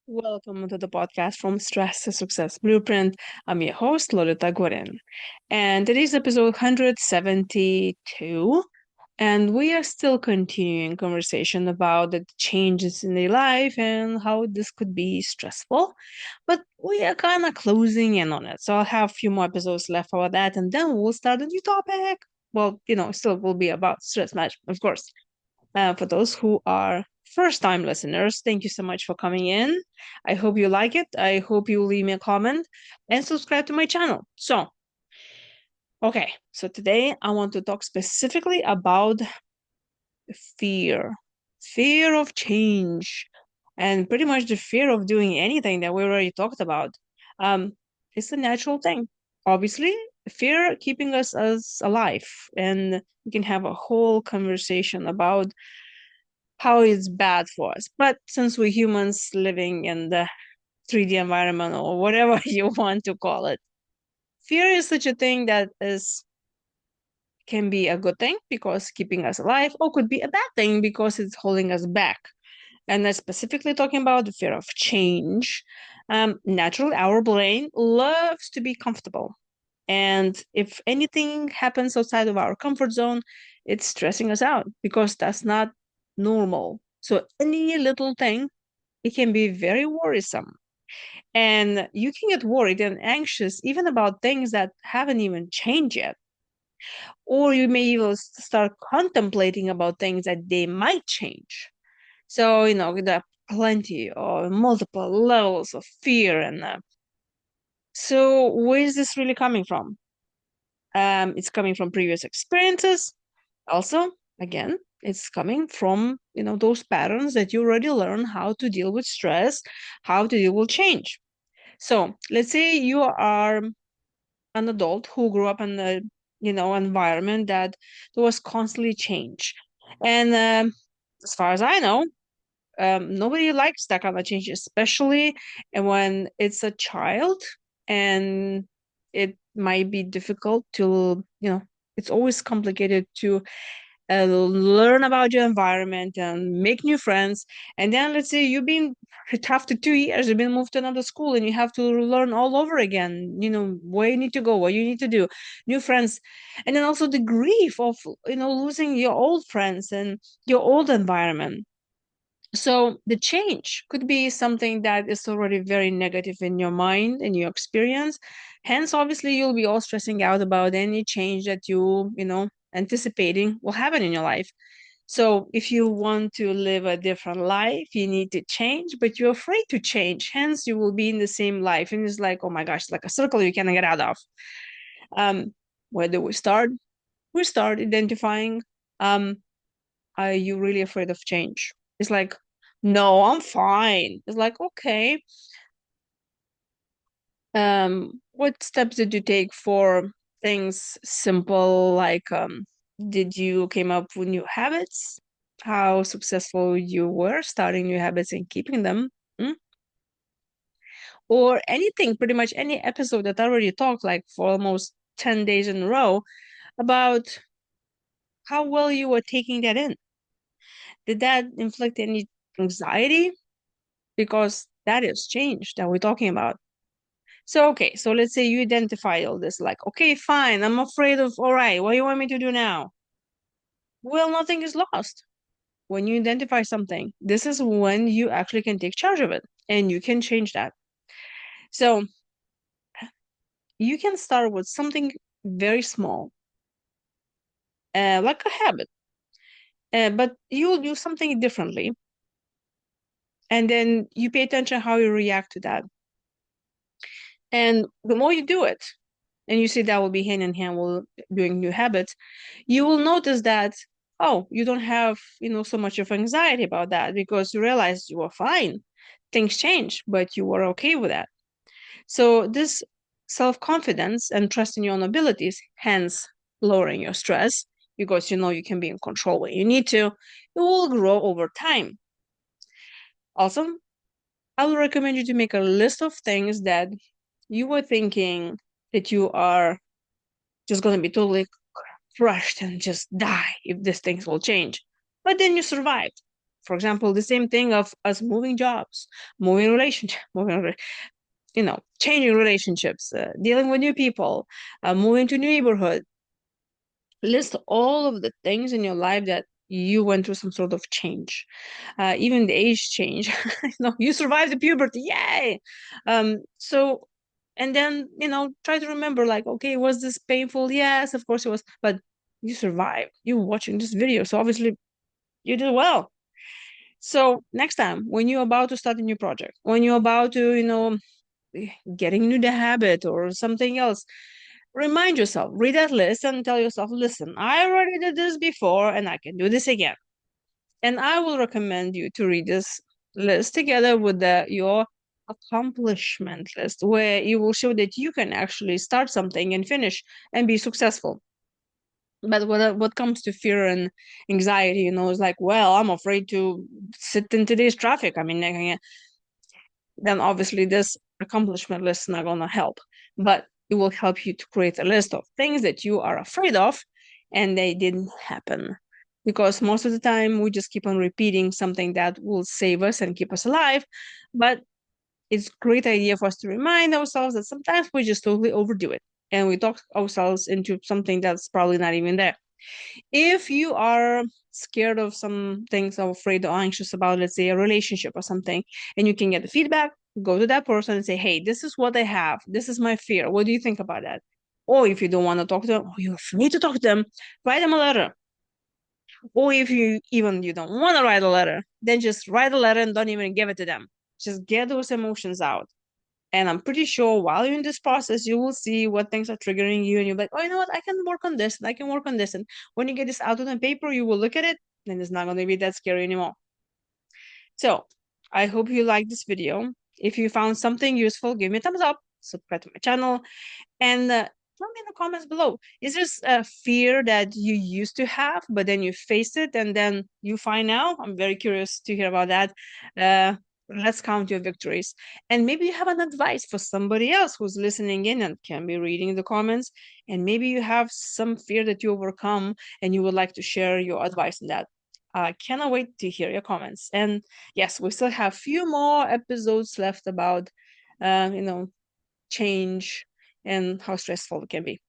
Welcome to the podcast from Stress to Success Blueprint. I'm your host, Lolita Guarin. And today's episode 172. And we are still continuing conversation about the changes in their life and how this could be stressful. But we are kind of closing in on it. So I'll have a few more episodes left about that, and then we'll start a new topic. Well, still will be about stress management, of course. For those who are first time listeners, thank you so much for coming in. I hope you like it. I hope you leave me a comment and subscribe to my channel. So today I want to talk specifically about fear, fear of change, and pretty much the fear of doing anything that we already talked about. Um, it's a natural thing. Obviously, fear keeping us as alive, and we can have a whole conversation about how it's bad for us. But since we're humans living in the 3D environment or whatever you want to call it, fear is such a thing that is can be a good thing because keeping us alive, or could be a bad thing because it's holding us back. And I'm specifically talking about the fear of change. Naturally, our brain loves to be comfortable. And if anything happens outside of our comfort zone, it's stressing us out because that's not normal. So any little thing, it can be very worrisome. And you can get worried and anxious even about things that haven't even changed yet. Or you may even start contemplating about things that they might change. So, there are plenty or multiple levels of fear. And so, where is this really coming from? It's coming from previous experiences. Also, again, it's coming from, those patterns that you already learned how to deal with stress, how to deal with change. So let's say you are an adult who grew up in a, environment that there was constantly change. And as far as I know, nobody likes that kind of change, especially when it's a child, and it might be difficult to, it's always complicated to learn about your environment and make new friends. And then let's say you've been after 2 years, you've been moved to another school and you have to learn all over again, where you need to go, what you need to do, new friends. And then also the grief of, losing your old friends and your old environment. So the change could be something that is already very negative in your mind and your experience. Hence, obviously, you'll be all stressing out about any change that you anticipating will happen in your life. So if you want to live a different life, you need to change, but you're afraid to change. Hence, you will be in the same life. And it's like, oh my gosh, it's like a circle you cannot get out of. Um, where do we start? We start identifying, um, are you really afraid of change? It's like, no, I'm fine. It's like, okay. What steps did you take for things simple like did you came up with new habits? How successful you were starting new habits and keeping them? Mm? Or anything, pretty much any episode that I already talked like for almost 10 days in a row about how well you were taking that in. Did that inflict any anxiety? Because that is change that we're talking about. So, okay, so let's say you identify all this, like, okay, fine, I'm afraid of, all right, what do you want me to do now? Well, nothing is lost. When you identify something, this is when you actually can take charge of it and you can change that. So, you can start with something very small, like a habit, but you'll do something differently. And then you pay attention how you react to that. And the more you do it, and you see that will be hand in hand with doing new habits, you will notice that, oh, you don't have, so much of anxiety about that because you realize you are fine. Things change, but you were okay with that. So this self-confidence and trust in your own abilities, hence lowering your stress, because you know you can be in control when you need to, it will grow over time. Also, I would recommend you to make a list of things that you were thinking that you are just going to be totally crushed and just die if these things will change. But then you survived. For example, the same thing of us moving jobs, moving relationship, changing relationships, dealing with new people, moving to new neighborhood. List all of the things in your life that you went through some sort of change, even the age change. You survived the puberty, yay! So, and then try to remember, like, okay, was this painful? Yes, of course it was, but you survived. You were watching this video, so obviously you did well. So next time when you're about to start a new project, when you're about to getting into the habit or something else, remind yourself, read that list and tell yourself, listen, I already did this before and I can do this again. And I will recommend you to read this list together with your accomplishment list, where you will show that you can actually start something and finish and be successful. But what comes to fear and anxiety, is like, well, I'm afraid to sit in today's traffic. I mean, then obviously this accomplishment list is not going to help. But it will help you to create a list of things that you are afraid of and they didn't happen. Because most of the time we just keep on repeating something that will save us and keep us alive. But it's a great idea for us to remind ourselves that sometimes we just totally overdo it and we talk ourselves into something that's probably not even there. If you are scared of some things or afraid or anxious about, let's say, a relationship or something, and you can get the feedback, go to that person and say, hey, this is what I have. This is my fear. What do you think about that? Or if you don't want to talk to them, or you're afraid to talk to them, write them a letter. Or if you don't want to write a letter, then just write a letter and don't even give it to them. Just get those emotions out. And I'm pretty sure while you're in this process, you will see what things are triggering you. And you're like, oh, you know what? I can work on this and I can work on this. And when you get this out on the paper, you will look at it and it's not going to be that scary anymore. So I hope you liked this video. If you found something useful, give me a thumbs up, subscribe to my channel, and tell me in the comments below. Is this a fear that you used to have, but then you faced it and then you find out? I'm very curious to hear about that. Let's count your victories. And maybe you have an advice for somebody else who's listening in and can be reading the comments. And maybe you have some fear that you overcome and you would like to share your advice on that. I cannot wait to hear your comments. And yes, we still have a few more episodes left about, change and how stressful it can be.